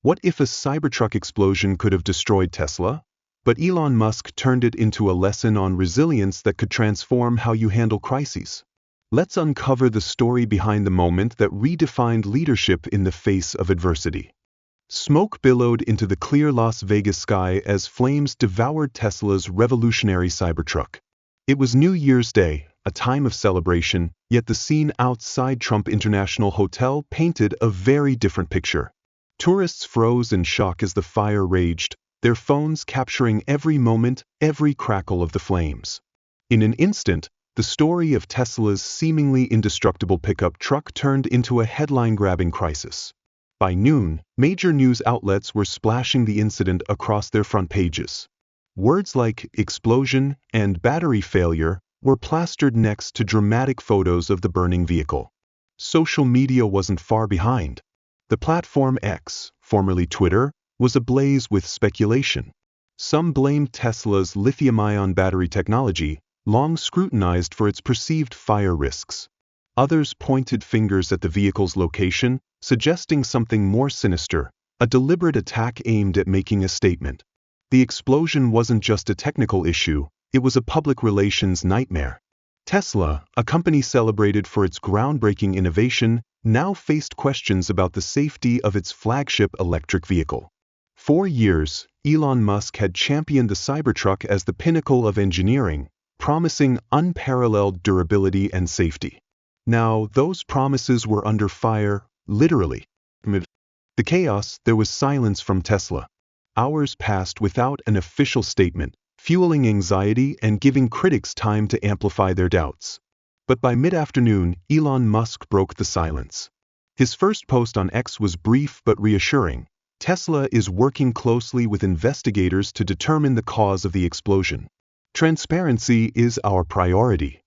What if a Cybertruck explosion could have destroyed Tesla? But Elon Musk turned it into a lesson on resilience that could transform how you handle crises. Let's uncover the story behind the moment that redefined leadership in the face of adversity. Smoke billowed into the clear Las Vegas sky as flames devoured Tesla's revolutionary Cybertruck. It was New Year's Day, a time of celebration, yet the scene outside Trump International Hotel painted a very different picture. Tourists froze in shock as the fire raged, their phones capturing every moment, every crackle of the flames. In an instant, the story of Tesla's seemingly indestructible pickup truck turned into a headline-grabbing crisis. By noon, major news outlets were splashing the incident across their front pages. Words like explosion and battery failure were plastered next to dramatic photos of the burning vehicle. Social media wasn't far behind. The platform X, formerly Twitter, was ablaze with speculation. Some blamed Tesla's lithium-ion battery technology, long scrutinized for its perceived fire risks. Others pointed fingers at the vehicle's location, suggesting something more sinister, a deliberate attack aimed at making a statement. The explosion wasn't just a technical issue, it was a public relations nightmare. Tesla, a company celebrated for its groundbreaking innovation, now faced questions about the safety of its flagship electric vehicle. For years, Elon Musk had championed the Cybertruck as the pinnacle of engineering, promising unparalleled durability and safety. Now, those promises were under fire, literally. Amid the chaos, there was silence from Tesla. Hours passed without an official statement, fueling anxiety and giving critics time to amplify their doubts. But by mid-afternoon, Elon Musk broke the silence. His first post on X was brief but reassuring. Tesla is working closely with investigators to determine the cause of the explosion. Transparency is our priority.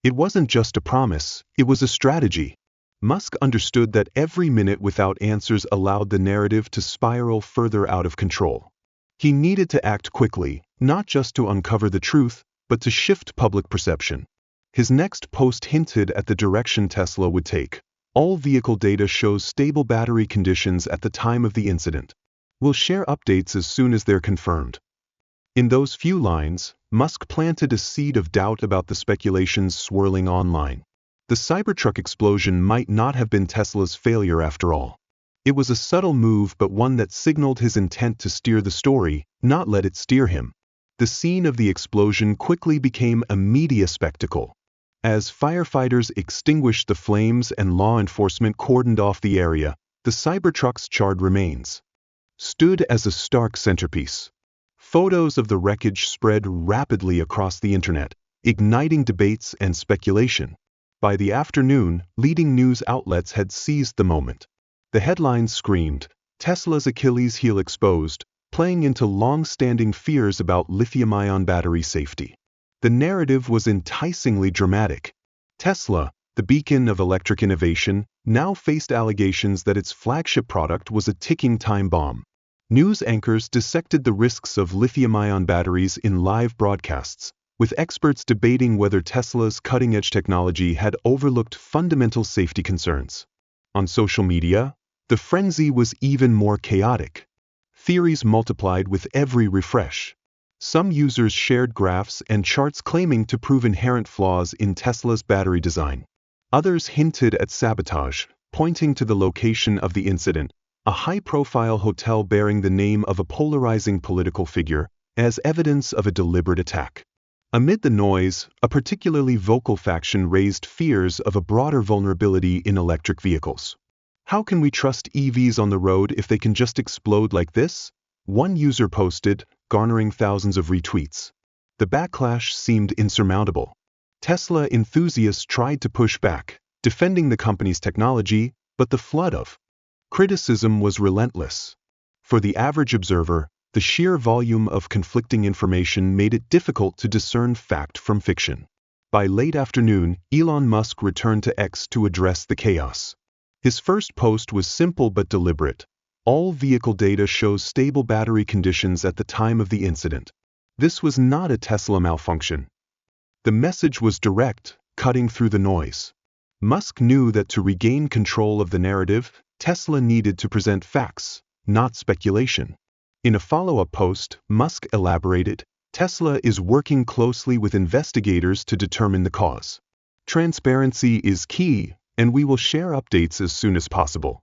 It wasn't just a promise, it was a strategy. Musk understood that every minute without answers allowed the narrative to spiral further out of control. He needed to act quickly, not just to uncover the truth, but to shift public perception. His next post hinted at the direction Tesla would take. All vehicle data shows stable battery conditions at the time of the incident. We'll share updates as soon as they're confirmed. In those few lines, Musk planted a seed of doubt about the speculations swirling online. The Cybertruck explosion might not have been Tesla's failure after all. It was a subtle move but one that signaled his intent to steer the story, not let it steer him. The scene of the explosion quickly became a media spectacle. As firefighters extinguished the flames and law enforcement cordoned off the area, the Cybertruck's charred remains stood as a stark centerpiece. Photos of the wreckage spread rapidly across the internet, igniting debates and speculation. By the afternoon, leading news outlets had seized the moment. The headlines screamed, "Tesla's Achilles heel exposed," playing into long-standing fears about lithium-ion battery safety. The narrative was enticingly dramatic. Tesla, the beacon of electric innovation, now faced allegations that its flagship product was a ticking time bomb. News anchors dissected the risks of lithium-ion batteries in live broadcasts, with experts debating whether Tesla's cutting-edge technology had overlooked fundamental safety concerns. On social media, the frenzy was even more chaotic. Theories multiplied with every refresh. Some users shared graphs and charts claiming to prove inherent flaws in Tesla's battery design. Others hinted at sabotage, pointing to the location of the incident, a high-profile hotel bearing the name of a polarizing political figure, as evidence of a deliberate attack. Amid the noise, a particularly vocal faction raised fears of a broader vulnerability in electric vehicles. How can we trust EVs on the road if they can just explode like this? One user posted, garnering thousands of retweets. The backlash seemed insurmountable. Tesla enthusiasts tried to push back, defending the company's technology, but the flood of criticism was relentless. For the average observer, the sheer volume of conflicting information made it difficult to discern fact from fiction. By late afternoon, Elon Musk returned to X to address the chaos. His first post was simple but deliberate. All vehicle data shows stable battery conditions at the time of the incident. This was not a Tesla malfunction. The message was direct, cutting through the noise. Musk knew that to regain control of the narrative, Tesla needed to present facts, not speculation. In a follow-up post, Musk elaborated, "Tesla is working closely with investigators to determine the cause. Transparency is key, and we will share updates as soon as possible."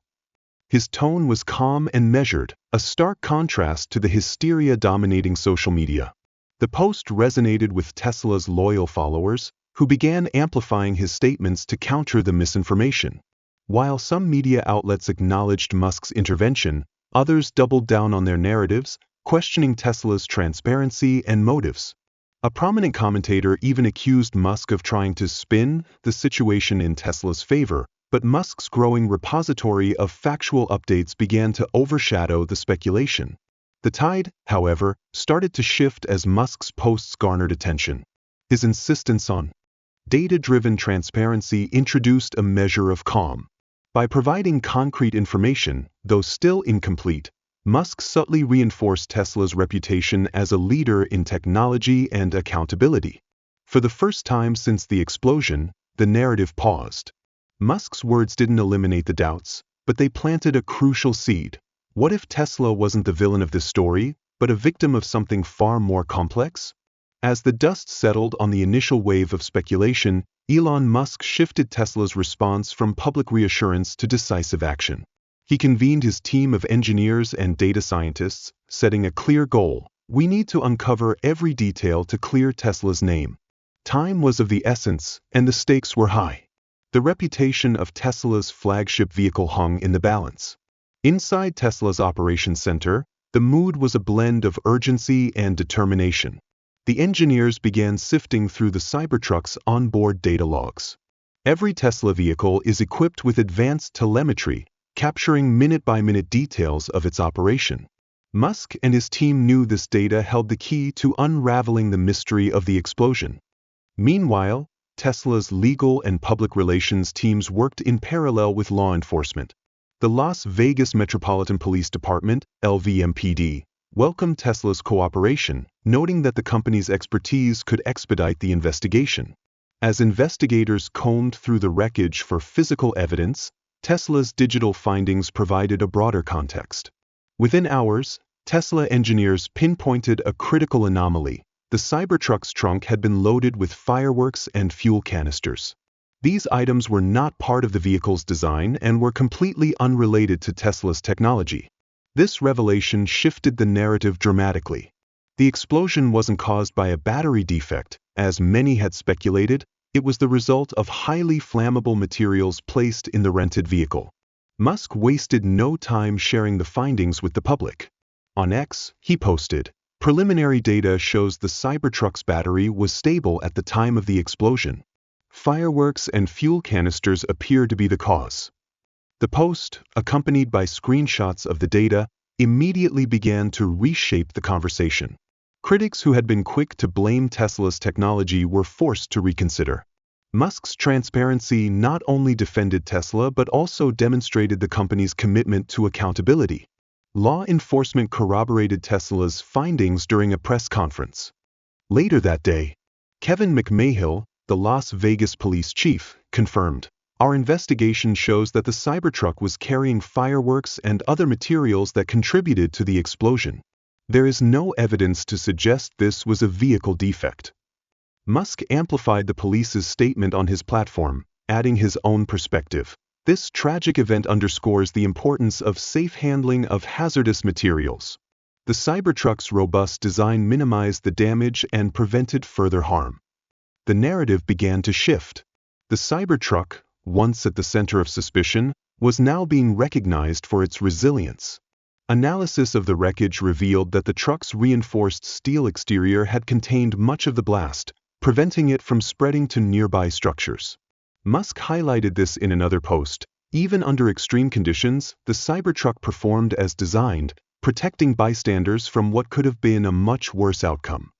His tone was calm and measured, a stark contrast to the hysteria dominating social media. The post resonated with Tesla's loyal followers, who began amplifying his statements to counter the misinformation. While some media outlets acknowledged Musk's intervention, others doubled down on their narratives, questioning Tesla's transparency and motives. A prominent commentator even accused Musk of trying to spin the situation in Tesla's favor, but Musk's growing repository of factual updates began to overshadow the speculation. The tide, however, started to shift as Musk's posts garnered attention. His insistence on data-driven transparency introduced a measure of calm. By providing concrete information, though still incomplete, Musk subtly reinforced Tesla's reputation as a leader in technology and accountability. For the first time since the explosion, the narrative paused. Musk's words didn't eliminate the doubts, but they planted a crucial seed. What if Tesla wasn't the villain of this story, but a victim of something far more complex? As the dust settled on the initial wave of speculation, Elon Musk shifted Tesla's response from public reassurance to decisive action. He convened his team of engineers and data scientists, setting a clear goal: we need to uncover every detail to clear Tesla's name. Time was of the essence, and the stakes were high. The reputation of Tesla's flagship vehicle hung in the balance. Inside Tesla's operations center, the mood was a blend of urgency and determination. The engineers began sifting through the Cybertruck's onboard data logs. Every Tesla vehicle is equipped with advanced telemetry, capturing minute-by-minute details of its operation. Musk and his team knew this data held the key to unraveling the mystery of the explosion. Meanwhile, Tesla's legal and public relations teams worked in parallel with law enforcement. The Las Vegas Metropolitan Police Department, LVMPD, welcomed Tesla's cooperation, noting that the company's expertise could expedite the investigation. As investigators combed through the wreckage for physical evidence, Tesla's digital findings provided a broader context. Within hours, Tesla engineers pinpointed a critical anomaly. The Cybertruck's trunk had been loaded with fireworks and fuel canisters. These items were not part of the vehicle's design and were completely unrelated to Tesla's technology. This revelation shifted the narrative dramatically. The explosion wasn't caused by a battery defect, as many had speculated. It was the result of highly flammable materials placed in the rented vehicle. Musk wasted no time sharing the findings with the public. On X, he posted, "Preliminary data shows the Cybertruck's battery was stable at the time of the explosion. Fireworks and fuel canisters appear to be the cause." The post, accompanied by screenshots of the data, immediately began to reshape the conversation. Critics who had been quick to blame Tesla's technology were forced to reconsider. Musk's transparency not only defended Tesla but also demonstrated the company's commitment to accountability. Law enforcement corroborated Tesla's findings during a press conference. Later that day, Kevin McMahill, the Las Vegas police chief, confirmed, "Our investigation shows that the Cybertruck was carrying fireworks and other materials that contributed to the explosion. There is no evidence to suggest this was a vehicle defect." Musk amplified the police's statement on his platform, adding his own perspective. This tragic event underscores the importance of safe handling of hazardous materials. The Cybertruck's robust design minimized the damage and prevented further harm. The narrative began to shift. The Cybertruck, once at the center of suspicion, was now being recognized for its resilience. Analysis of the wreckage revealed that the truck's reinforced steel exterior had contained much of the blast, preventing it from spreading to nearby structures. Musk highlighted this in another post. Even under extreme conditions, the Cybertruck performed as designed, protecting bystanders from what could have been a much worse outcome.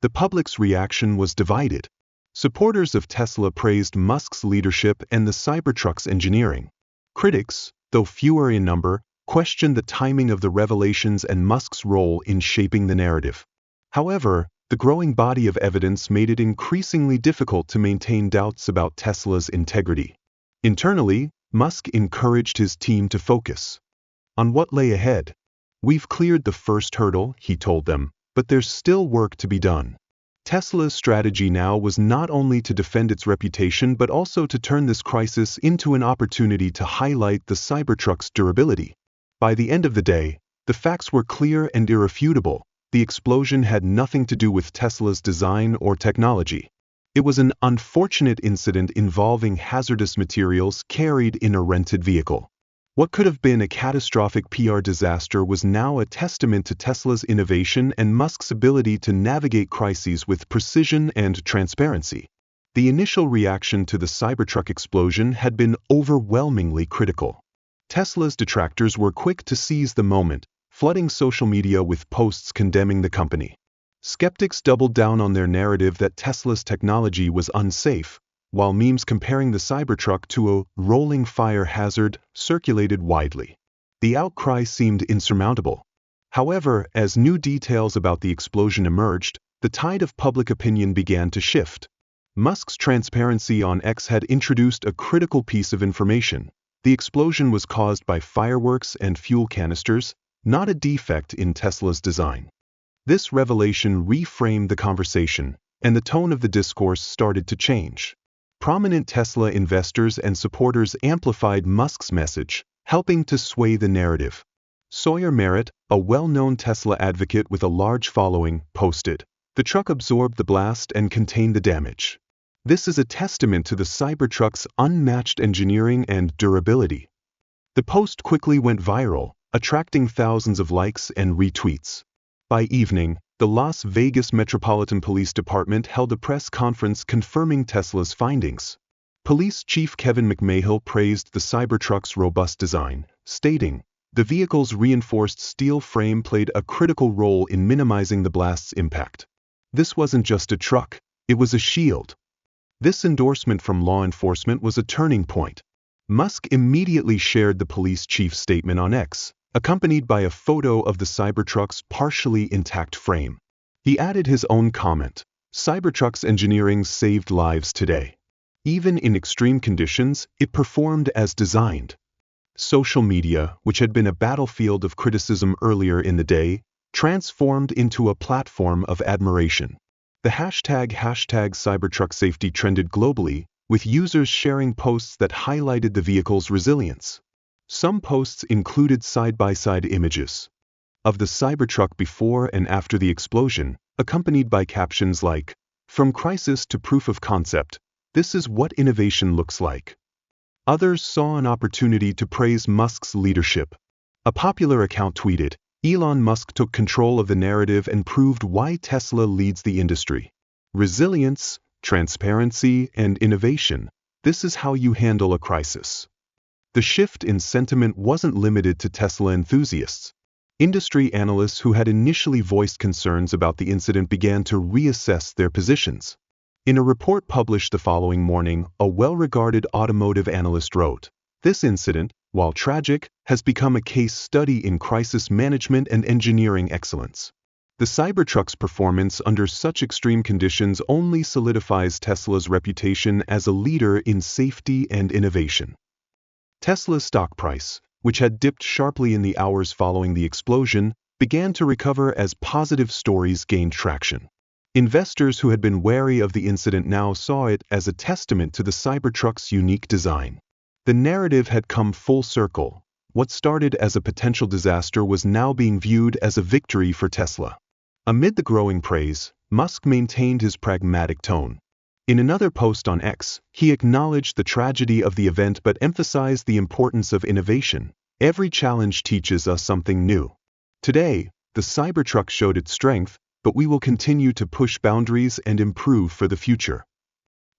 The public's reaction was divided. Supporters of Tesla praised Musk's leadership and the Cybertruck's engineering. Critics, though fewer in number, questioned the timing of the revelations and Musk's role in shaping the narrative. However, the growing body of evidence made it increasingly difficult to maintain doubts about Tesla's integrity. Internally, Musk encouraged his team to focus on what lay ahead. "We've cleared the first hurdle," he told them, "but there's still work to be done." Tesla's strategy now was not only to defend its reputation but also to turn this crisis into an opportunity to highlight the Cybertruck's durability. By the end of the day, the facts were clear and irrefutable. The explosion had nothing to do with Tesla's design or technology. It was an unfortunate incident involving hazardous materials carried in a rented vehicle. What could have been a catastrophic PR disaster was now a testament to Tesla's innovation and Musk's ability to navigate crises with precision and transparency. The initial reaction to the Cybertruck explosion had been overwhelmingly critical. Tesla's detractors were quick to seize the moment, flooding social media with posts condemning the company. Skeptics doubled down on their narrative that Tesla's technology was unsafe, while memes comparing the Cybertruck to a rolling fire hazard circulated widely. The outcry seemed insurmountable. However, as new details about the explosion emerged, the tide of public opinion began to shift. Musk's transparency on X had introduced a critical piece of information. The explosion was caused by fireworks and fuel canisters, not a defect in Tesla's design. This revelation reframed the conversation, and the tone of the discourse started to change. Prominent Tesla investors and supporters amplified Musk's message, helping to sway the narrative. Sawyer Merritt, a well-known Tesla advocate with a large following, posted, "The truck absorbed the blast and contained the damage. This is a testament to the Cybertruck's unmatched engineering and durability." The post quickly went viral, attracting thousands of likes and retweets. By evening, the Las Vegas Metropolitan Police Department held a press conference confirming Tesla's findings. Police Chief Kevin McMahill praised the Cybertruck's robust design, stating, "The vehicle's reinforced steel frame played a critical role in minimizing the blast's impact. This wasn't just a truck, it was a shield." This endorsement from law enforcement was a turning point. Musk immediately shared the police chief's statement on X, accompanied by a photo of the Cybertruck's partially intact frame. He added his own comment, "Cybertruck's engineering saved lives today. Even in extreme conditions, it performed as designed." Social media, which had been a battlefield of criticism earlier in the day, transformed into a platform of admiration. The hashtag #CybertruckSafety trended globally, with users sharing posts that highlighted the vehicle's resilience. Some posts included side-by-side images of the Cybertruck before and after the explosion, accompanied by captions like, "From crisis to proof of concept, this is what innovation looks like." Others saw an opportunity to praise Musk's leadership. A popular account tweeted, "Elon Musk took control of the narrative and proved why Tesla leads the industry. Resilience, transparency, and innovation, this is how you handle a crisis." The shift in sentiment wasn't limited to Tesla enthusiasts. Industry analysts who had initially voiced concerns about the incident began to reassess their positions. In a report published the following morning, a well-regarded automotive analyst wrote, "This incident, while tragic, has become a case study in crisis management and engineering excellence." The Cybertruck's performance under such extreme conditions only solidifies Tesla's reputation as a leader in safety and innovation. Tesla's stock price, which had dipped sharply in the hours following the explosion, began to recover as positive stories gained traction. Investors who had been wary of the incident now saw it as a testament to the Cybertruck's unique design. The narrative had come full circle. What started as a potential disaster was now being viewed as a victory for Tesla. Amid the growing praise, Musk maintained his pragmatic tone. In another post on X, he acknowledged the tragedy of the event but emphasized the importance of innovation. "Every challenge teaches us something new. Today, the Cybertruck showed its strength, but we will continue to push boundaries and improve for the future."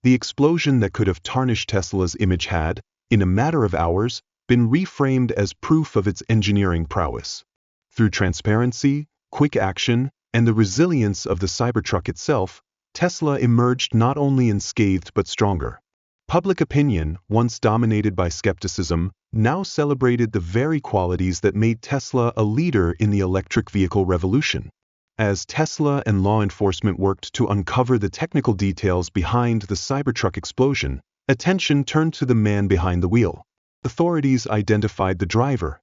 The explosion that could have tarnished Tesla's image had, in a matter of hours, been reframed as proof of its engineering prowess. Through transparency, quick action, and the resilience of the Cybertruck itself, Tesla emerged not only unscathed but stronger. Public opinion, once dominated by skepticism, now celebrated the very qualities that made Tesla a leader in the electric vehicle revolution. As Tesla and law enforcement worked to uncover the technical details behind the Cybertruck explosion, attention turned to the man behind the wheel. Authorities identified the driver,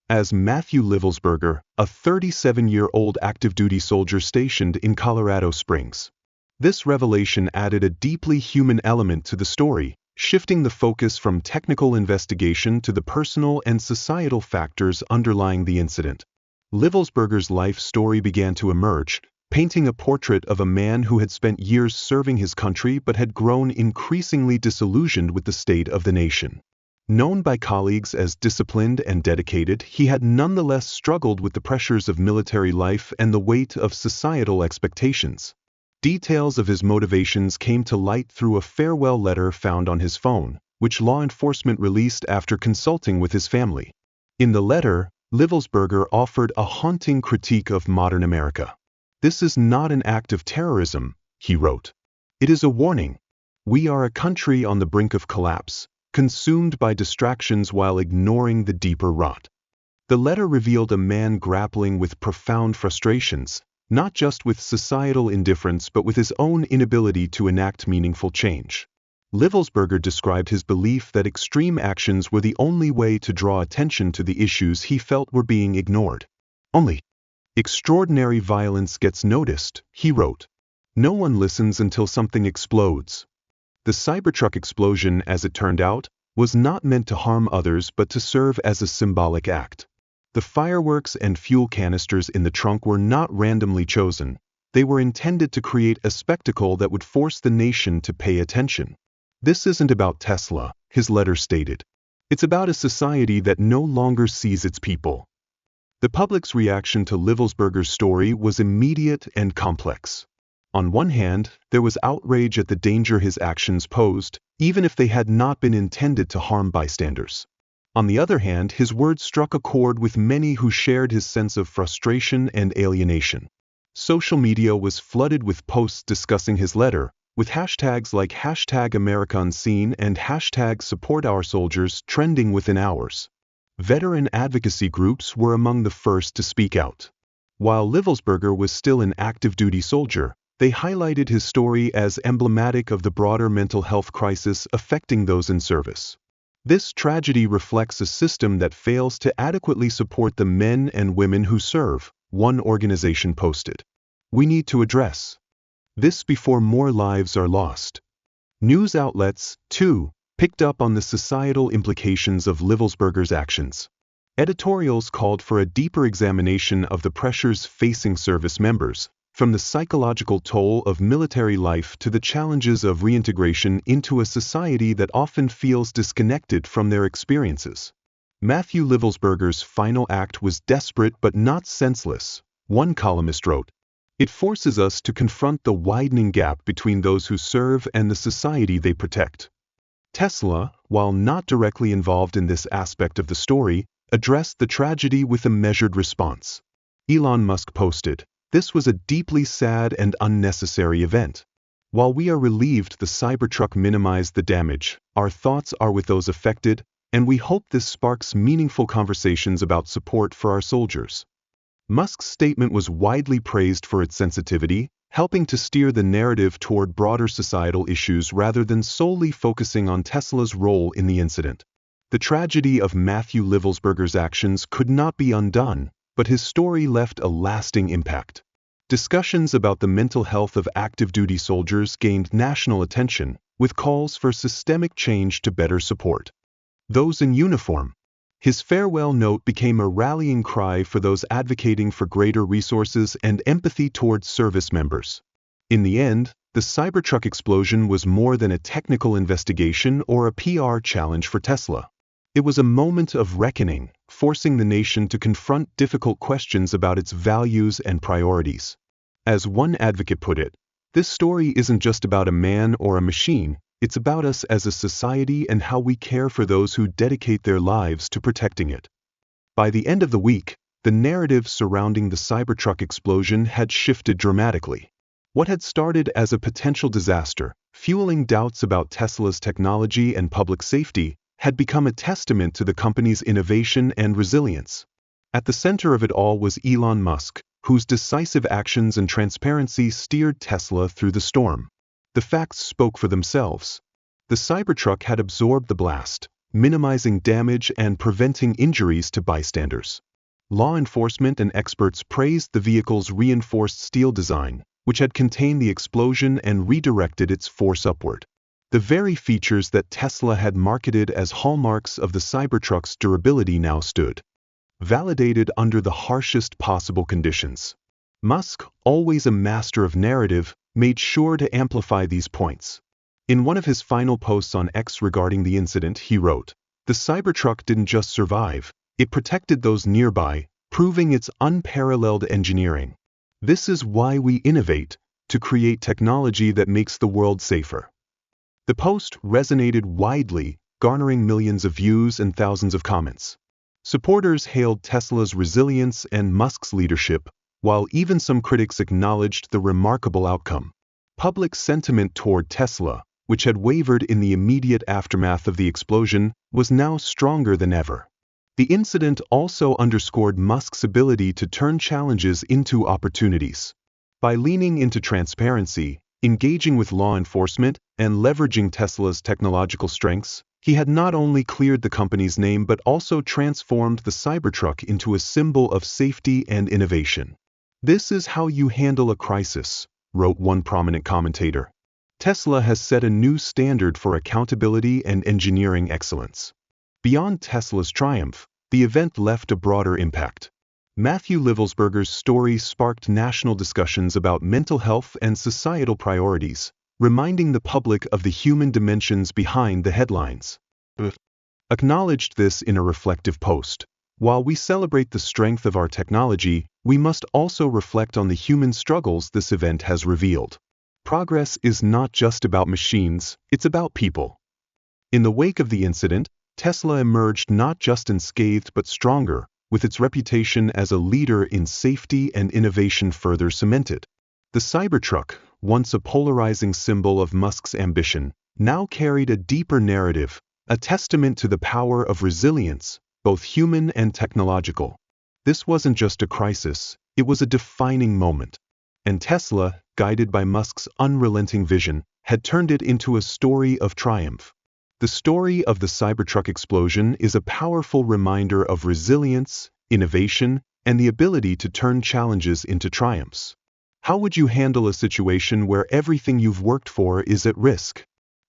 as Matthew Livelsberger, a 37-year-old active-duty soldier stationed in Colorado Springs. This revelation added a deeply human element to the story, shifting the focus from technical investigation to the personal and societal factors underlying the incident. Livelsberger's life story began to emerge, painting a portrait of a man who had spent years serving his country but had grown increasingly disillusioned with the state of the nation. Known by colleagues as disciplined and dedicated, he had nonetheless struggled with the pressures of military life and the weight of societal expectations. Details of his motivations came to light through a farewell letter found on his phone, which law enforcement released after consulting with his family. In the letter, Livelsberger offered a haunting critique of modern America. "This is not an act of terrorism," he wrote. "It is a warning. We are a country on the brink of collapse, consumed by distractions while ignoring the deeper rot." The letter revealed a man grappling with profound frustrations, not just with societal indifference but with his own inability to enact meaningful change. Livelsberger described his belief that extreme actions were the only way to draw attention to the issues he felt were being ignored. "Only extraordinary violence gets noticed," he wrote. "No one listens until something explodes." The Cybertruck explosion, as it turned out, was not meant to harm others but to serve as a symbolic act. The fireworks and fuel canisters in the trunk were not randomly chosen. They were intended to create a spectacle that would force the nation to pay attention. "This isn't about Tesla," his letter stated. "It's about a society that no longer sees its people." The public's reaction to Livelsberger's story was immediate and complex. On one hand, there was outrage at the danger his actions posed, even if they had not been intended to harm bystanders. On the other hand, his words struck a chord with many who shared his sense of frustration and alienation. Social media was flooded with posts discussing his letter, with hashtags like #AmericaUnseen and #SupportOurSoldiers trending within hours. Veteran advocacy groups were among the first to speak out. While Livelsberger was still an active-duty soldier, they highlighted his story as emblematic of the broader mental health crisis affecting those in service. This tragedy reflects a system that fails to adequately support the men and women who serve, one organization posted. "We need to address this before more lives are lost." News outlets, too, picked up on the societal implications of Livelsberger's actions. Editorials called for a deeper examination of the pressures facing service members, from the psychological toll of military life to the challenges of reintegration into a society that often feels disconnected from their experiences. Matthew Livelsberger's final act was desperate but not senseless, one columnist wrote. "It forces us to confront the widening gap between those who serve and the society they protect." Tesla, while not directly involved in this aspect of the story, addressed the tragedy with a measured response. Elon Musk posted, "This was a deeply sad and unnecessary event. While we are relieved the Cybertruck minimized the damage, our thoughts are with those affected, and we hope this sparks meaningful conversations about support for our soldiers." Musk's statement was widely praised for its sensitivity, helping to steer the narrative toward broader societal issues rather than solely focusing on Tesla's role in the incident. The tragedy of Matthew Livelsberger's actions could not be undone, but his story left a lasting impact. Discussions about the mental health of active-duty soldiers gained national attention, with calls for systemic change to better support those in uniform. His farewell note became a rallying cry for those advocating for greater resources and empathy towards service members. In the end, the Cybertruck explosion was more than a technical investigation or a PR challenge for Tesla. It was a moment of reckoning, forcing the nation to confront difficult questions about its values and priorities. As one advocate put it, "This story isn't just about a man or a machine, it's about us as a society and how we care for those who dedicate their lives to protecting it." By the end of the week, the narrative surrounding the Cybertruck explosion had shifted dramatically. What had started as a potential disaster, fueling doubts about Tesla's technology and public safety, had become a testament to the company's innovation and resilience. At the center of it all was Elon Musk, whose decisive actions and transparency steered Tesla through the storm. The facts spoke for themselves. The Cybertruck had absorbed the blast, minimizing damage and preventing injuries to bystanders. Law enforcement and experts praised the vehicle's reinforced steel design, which had contained the explosion and redirected its force upward. The very features that Tesla had marketed as hallmarks of the Cybertruck's durability now stood validated under the harshest possible conditions. Musk, always a master of narrative, made sure to amplify these points. In one of his final posts on X regarding the incident, he wrote, "The Cybertruck didn't just survive, it protected those nearby, proving its unparalleled engineering. This is why we innovate, to create technology that makes the world safer." The post resonated widely, garnering millions of views and thousands of comments. Supporters hailed Tesla's resilience and Musk's leadership, while even some critics acknowledged the remarkable outcome. Public sentiment toward Tesla, which had wavered in the immediate aftermath of the explosion, was now stronger than ever. The incident also underscored Musk's ability to turn challenges into opportunities. By leaning into transparency, engaging with law enforcement, and leveraging Tesla's technological strengths, he had not only cleared the company's name but also transformed the Cybertruck into a symbol of safety and innovation. "This is how you handle a crisis," wrote one prominent commentator. Tesla has set a new standard for accountability and engineering excellence. Beyond Tesla's triumph, the event left a broader impact. Matthew Livelsberger's story sparked national discussions about mental health and societal priorities, reminding the public of the human dimensions behind the headlines. Acknowledged this in a reflective post. "While we celebrate the strength of our technology, we must also reflect on the human struggles this event has revealed. Progress is not just about machines, it's about people." In the wake of the incident, Tesla emerged not just unscathed but stronger, with its reputation as a leader in safety and innovation further cemented. The Cybertruck, once a polarizing symbol of Musk's ambition, now carried a deeper narrative, a testament to the power of resilience, both human and technological. This wasn't just a crisis, it was a defining moment. And Tesla, guided by Musk's unrelenting vision, had turned it into a story of triumph. The story of the Cybertruck explosion is a powerful reminder of resilience, innovation, and the ability to turn challenges into triumphs. How would you handle a situation where everything you've worked for is at risk?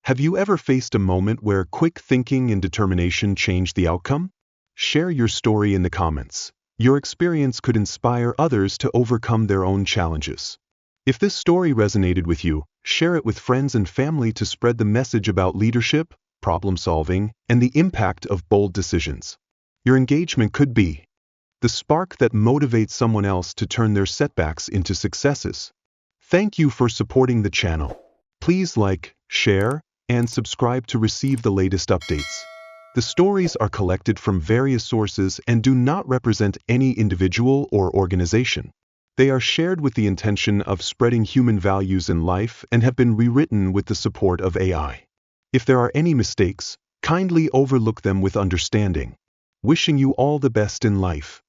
Have you ever faced a moment where quick thinking and determination changed the outcome? Share your story in the comments. Your experience could inspire others to overcome their own challenges. If this story resonated with you, share it with friends and family to spread the message about leadership, problem solving, and the impact of bold decisions. Your engagement could be the spark that motivates someone else to turn their setbacks into successes. Thank you for supporting the channel. Please like, share, and subscribe to receive the latest updates. The stories are collected from various sources and do not represent any individual or organization. They are shared with the intention of spreading human values in life and have been rewritten with the support of AI. If there are any mistakes, kindly overlook them with understanding. Wishing you all the best in life.